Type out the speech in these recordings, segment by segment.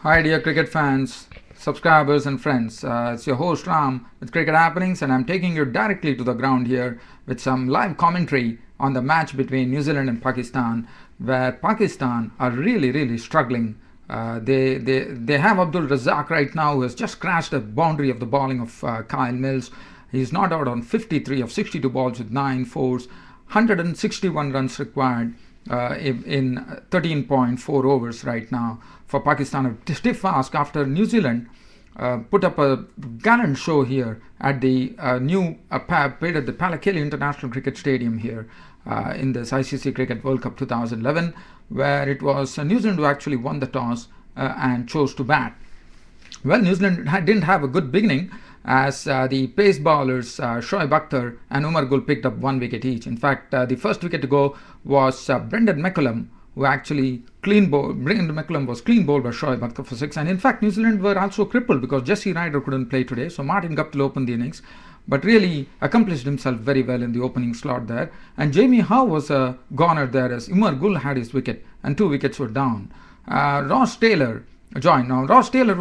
Hi, dear cricket fans, subscribers, and friends. It's your host Ram with Cricket Happenings, and I'm taking you directly to the ground here with some live commentary on the match between New Zealand and Pakistan, where Pakistan are really struggling. They have Abdul Razak right now, who has just crashed the boundary of the bowling of Kyle Mills. He's not out on 53 of 62 balls with 9 fours, 161 runs required in 13.4 overs right now for Pakistan. A stiff ask after New Zealand put up a gallant show here at the played at the Pallekele International Cricket Stadium here in this ICC Cricket World Cup 2011, where it was New Zealand who actually won the toss and chose to bat. Well, New Zealand didn't have a good beginning as the pace bowlers Shoaib Akhtar and Umar Gul picked up 1 wicket each. In fact, the first wicket to go was Brendan McCullum, who actually Brendan McCullum was clean bowled by Shoaib Akhtar for 6. And in fact, New Zealand were also crippled because Jesse Ryder couldn't play today, so Martin Guptill opened the innings, but really accomplished himself very well in the opening slot there. And Jamie Howe was a goner there as Umar Gul had his wicket and 2 wickets were down. Ross Taylor joined. Now, Ross Taylor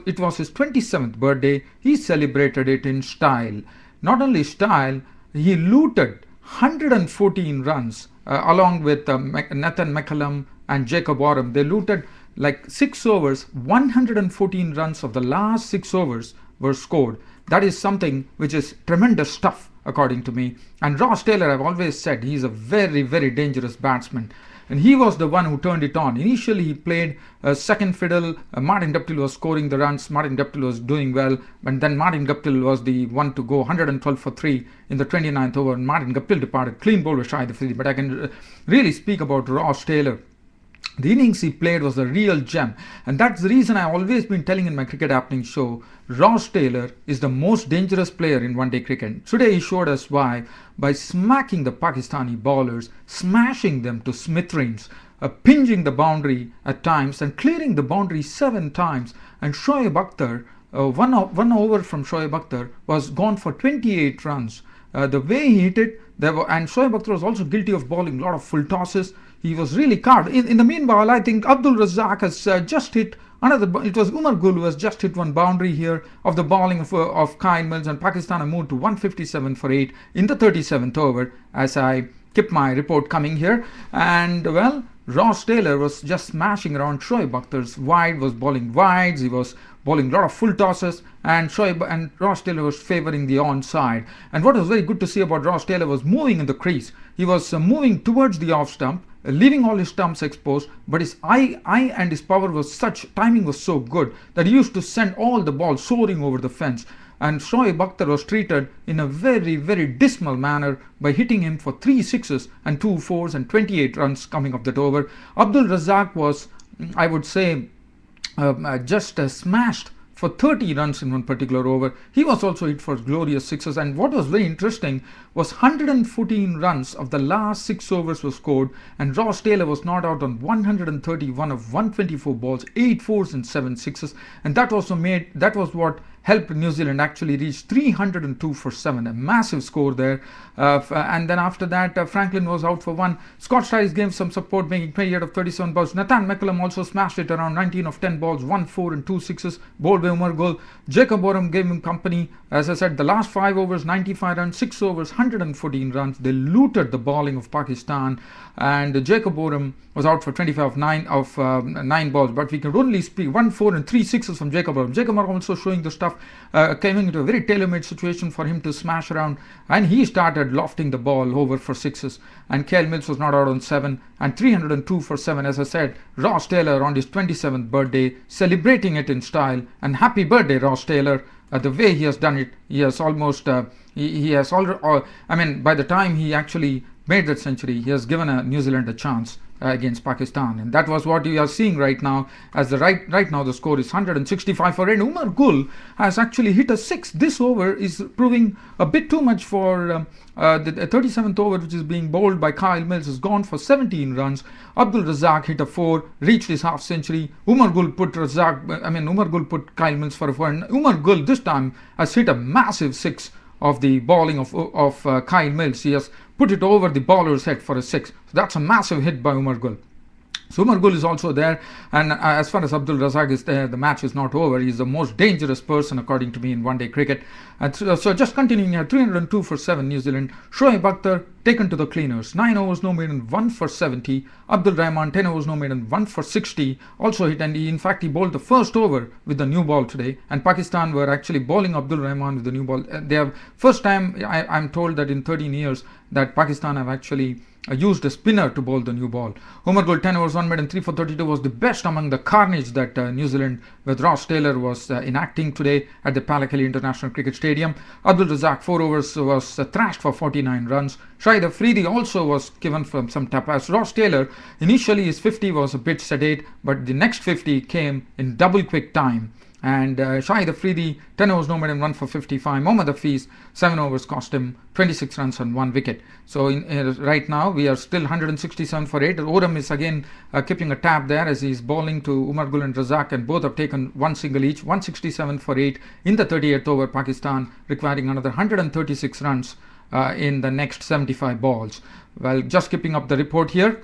it was his 27th birthday. He celebrated it in style. Not only style, he looted 114 runs along with Nathan McCullum and Jacob Oram. They looted like 6 overs, 114 runs of the last 6 overs were scored. That is something which is tremendous stuff, according to me. And Ross Taylor, I've always said, he's a very dangerous batsman. And he was the one who turned it on. Initially, he played second fiddle. Martin Guptill was scoring the runs. Martin Guptill was doing well. And then Martin Guptill was the one to go 112 for 3 in the 29th over. And Martin Guptill departed. Clean bowl with Shahid Afridi. But I can really speak about Ross Taylor. The innings he played was a real gem, and that's the reason I've always been telling in my Cricket Happening show, Ross Taylor is the most dangerous player in one-day cricket. Today he showed us why by smacking the Pakistani bowlers, smashing them to smithereens, pinging the boundary at times and clearing the boundary 7 times. And Shoaib Akhtar, one over from Shoaib Akhtar was gone for 28 runs. The way he hit it, and Shoaib Akhtar was also guilty of bowling a lot of full tosses. He was really carved. In the meanwhile, I think Abdul Razak has just hit another. It was Umar Gul who has just hit one boundary here of the bowling of Kyle Mills, and Pakistan have moved to 157 for 8 in the 37th over as I keep my report coming here. And well, Ross Taylor was just smashing around Shoaib Akhtar's wide, was bowling wides, he was bowling a lot of full tosses, and Ross Taylor was favouring the onside. And what was very good to see about Ross Taylor was moving in the crease. He was moving towards the off stump, leaving all his stumps exposed, but his eye and his power was timing was so good that he used to send all the balls soaring over the fence. And Shoaib Akhtar was treated in a very dismal manner by hitting him for 3 sixes and 2 fours and 28 runs coming up that over. Abdul Razak was, I would say, just smashed for 30 runs in one particular over. He was also hit for glorious sixes, and what was very interesting was 114 runs of the last 6 overs were scored, and Ross Taylor was not out on 131 of 124 balls, 8 fours and 7 sixes, and that was what helped New Zealand actually reach 302 for 7, a massive score there. And then after that, Franklin was out for 1. Scott Styles gave some support, making 28 of 37 balls. Nathan McCullum also smashed it around 19 of 10 balls, 1 4 and 2 sixes, bowled by Umar Gul. Jacob Oram gave him company. As I said, the last 5 overs, 95 runs, 6 overs, 114 runs. They looted the bowling of Pakistan, and Jacob Oram was out for 25 of 9 balls. But we can only speak 1 4 and 3 sixes from Jacob Oram. Jacob Oram also showing the stuff, came into a very tailor-made situation for him to smash around, and he started lofting the ball over for sixes. And Kyle Mills was not out on 7 and 302 for 7. As I said, Ross Taylor on his 27th birthday, celebrating it in style. And happy birthday, Ross Taylor. The way he has done it, he has almost, he has already, I mean, by the time he actually made that century, he has given New Zealand a chance against Pakistan, and that was what you are seeing right now. As right now the score is 165 for 8. Umar Gul has actually hit a 6. This over is proving a bit too much for the 37th over, which is being bowled by Kyle Mills, has gone for 17 runs. Abdul Razak hit a 4, reached his half century. Umar Gul put Kyle Mills for a 4, and Umar Gul this time has hit a massive 6 of the bowling of Kyle Mills. He has put it over the bowler's head for a 6. So that's a massive hit by Umar Gul. So Umar Gul is also there, and as far as Abdul Razak is there, the match is not over. He's the most dangerous person, according to me, in one-day cricket. And so just continuing here, 302 for 7 New Zealand. Shoaib Akhtar taken to the cleaners. 9 overs, no maiden, 1 for 70. Abdul Rahman, 10 overs, no maiden, 1 for 60. Also hit, and in fact, he bowled the first over with the new ball today. And Pakistan were actually bowling Abdul Rahman with the new ball. They have first time, I'm told that in 13 years that Pakistan have actually used a spinner to bowl the new ball. Umar Gul, 10 overs, 1 maiden, 3 for 32, was the best among the carnage that New Zealand with Ross Taylor was enacting today at the Pallekele International Cricket Stadium. Abdul Razak, 4 overs, was thrashed for 49 runs. Shahid Afridi also was given from some tapas. Ross Taylor, initially his 50 was a bit sedate, but the next 50 came in double quick time. And Shahid Afridi, 10 overs, no maiden, 1 for 55. Mohammad Hafiz, 7 overs, cost him 26 runs and 1 wicket. So right now we are still 167 for 8. Oram is again keeping a tab there as he's bowling to Umar Gul and Razak, and both have taken one single each. 167 for 8 in the 38th over. Pakistan requiring another 136 runs in the next 75 balls. Well, just keeping up the report here.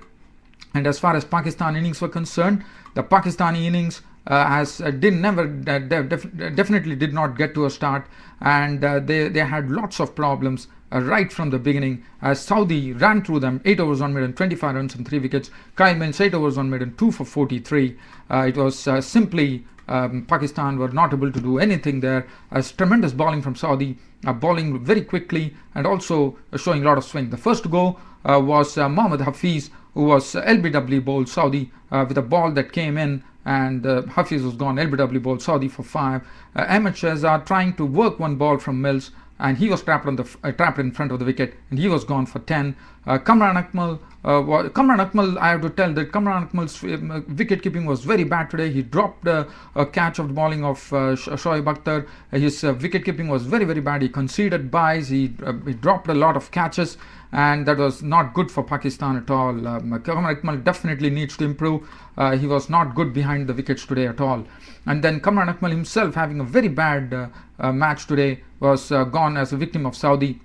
And as far as Pakistan innings were concerned, the Pakistani innings definitely did not get to a start, and they had lots of problems right from the beginning as Saudi ran through them. 8 overs, 1 maiden, 25 runs and 3 wickets. Kyle Mills, 8 overs, 1 maiden, 2 for 43. It was simply Pakistan were not able to do anything there, as tremendous bowling from Saudi, bowling very quickly and also showing a lot of swing. The first to go was Mohammad Hafiz, who was LBW bowled Saudi with a ball that came in, and Hafiz was gone. LBW bowled Saudi for 5. Ahmed Shahzad trying to work one ball from Mills, and he was trapped in front of the wicket, and he was gone for 10. Kamran Akmal, I have to tell that Kamran Akmal's wicket keeping was very bad today. He dropped a catch of the bowling of Shoaib Akhtar. His wicket keeping was very, very bad. He conceded byes. He dropped a lot of catches, and that was not good for Pakistan at all. Kamran Akmal definitely needs to improve. He was not good behind the wickets today at all. And then Kamran Akmal himself, having a very bad match today, was gone as a victim of Saudi,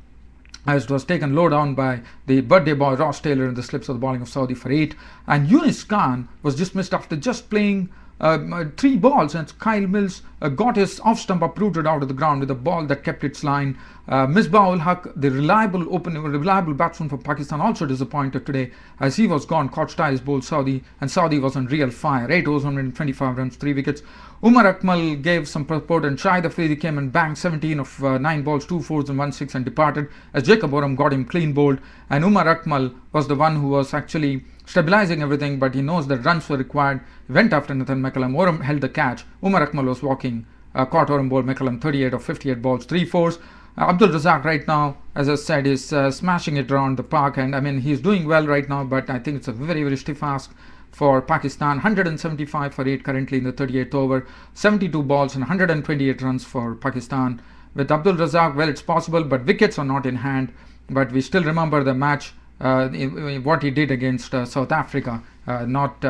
as it was taken low down by the birthday boy Ross Taylor in the slips of the bowling of Saudi for 8. And Yunus Khan was dismissed after just playing 3 balls, and Kyle Mills got his off stump uprooted out of the ground with a ball that kept its line. Misbah ul Haq, the reliable batsman for Pakistan, also disappointed today as he was gone. Caught styles bowled Saudi, and Saudi was on real fire. 8 overs, 125 runs, 3 wickets. Umar Akmal gave some purport, and Shahid Afridi came and banged 17 of 9 balls, 2 fours and 1 6, and departed as Jacob Oram got him clean bowled. And Umar Akmal was the one who was actually stabilizing everything, but he knows that runs were required. He went after Nathan McCullum. Oram held the catch. Umar Akmal was walking. Caught Oram bowled McCullum 38 of 58 balls, 3 fours. Abdul Razak right now, as I said, is smashing it around the park, and I mean he's doing well right now, but I think it's a very, very stiff ask for Pakistan. 175 for 8 currently in the 38th over. 72 balls and 128 runs for Pakistan. With Abdul Razak, well, it's possible, but wickets are not in hand. But we still remember the match, what he did against South Africa. Not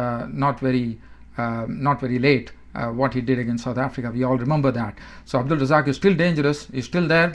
very late. What he did against South Africa, we all remember that. So Abdul Razak is still dangerous. He's still there,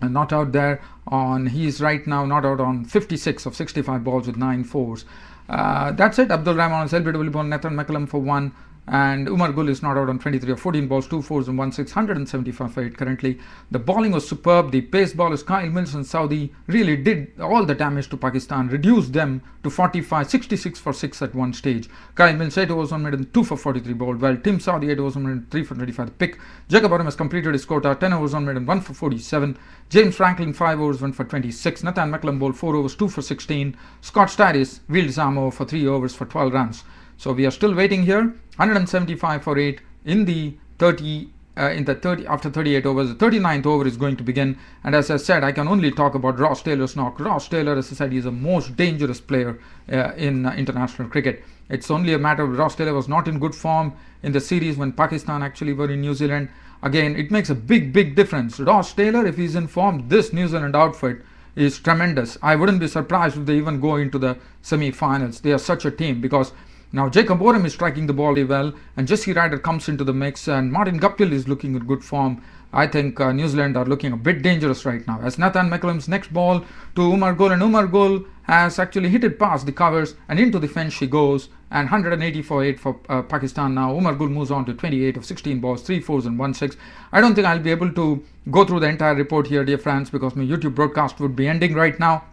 and not out there on. He's right now not out on 56 of 65 balls with 9 fours. That's it. Abdul Rahman is LBW ball. Nathan McCullum for 1. And Umar Gul is not out on 23 of 14 balls, 2 fours and 1 6, 175 for 8 currently. The bowling was superb. The pace bowlers Kyle Mills and Saudi really did all the damage to Pakistan, reduced them to 66 for 6 at one stage. Kyle Mills 8 overs, 1 maiden, 2 for 43 bowled well. Tim Saudi 8 overs, 1 maiden, 3 for 25 the pick. Jacob Oram has completed his quota, 10 overs, 1 maiden, 1 for 47. James Franklin 5 overs, 1 for 26. Nathan McCullum bowled 4 overs, 2 for 16. Scott Styris wheeled his arm over for 3 overs for 12 runs. So we are still waiting here. 175 for 8 in the 30 after 38 overs. The 39th over is going to begin, and as I said, I can only talk about Ross Taylor's knock. Ross Taylor, as I said, is the most dangerous player in international cricket. It's only a matter of Ross Taylor was not in good form in the series when Pakistan actually were in New Zealand. Again, it makes a big difference. Ross Taylor, if he's in form, this New Zealand outfit is tremendous. I wouldn't be surprised if they even go into the semi-finals. They are such a team, because Now Jacob Oram is striking the ball very well, and Jesse Ryder comes into the mix, and Martin Guptill is looking in good form. I think New Zealand are looking a bit dangerous right now. As Nathan McCullum's next ball to Umar Gul, and Umar Gul has actually hit it past the covers and into the fence she goes, and 180 for 8 for Pakistan now. Umar Gul moves on to 28 of 16 balls, 3 fours and 1 6. I don't think I'll be able to go through the entire report here, dear friends, because my YouTube broadcast would be ending right now,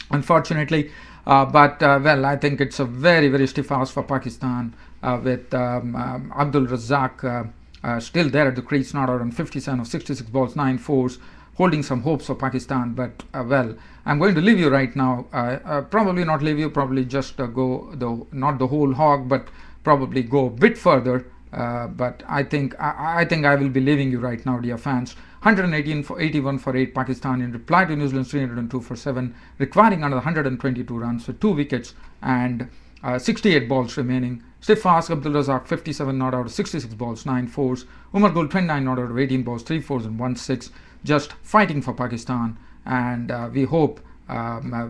unfortunately. Well, I think it's a very, very stiff ask for Pakistan with Abdul Razak still there at the crease, not out on 57 of 66 balls, 9 fours, holding some hopes for Pakistan. But well, I'm going to leave you right now. Probably not leave you, probably just go not the whole hog, but probably go a bit further. But I think I will be leaving you right now, dear fans. 118 for 81 for 8 Pakistan in reply to New Zealand's 302 for 7, requiring another 122 runs with 2 wickets and 68 balls remaining. Stiff ask Abdul Razak 57 not out of 66 balls, 9 fours. Umar Gul 29 not out of 18 balls, 3 fours and 1 6. Just fighting for Pakistan, and we hope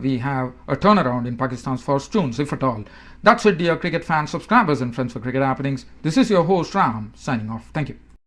we have a turnaround in Pakistan's fortunes, if at all. That's it, dear cricket fans, subscribers and friends for Cricket Happenings. This is your host Ram signing off. Thank you.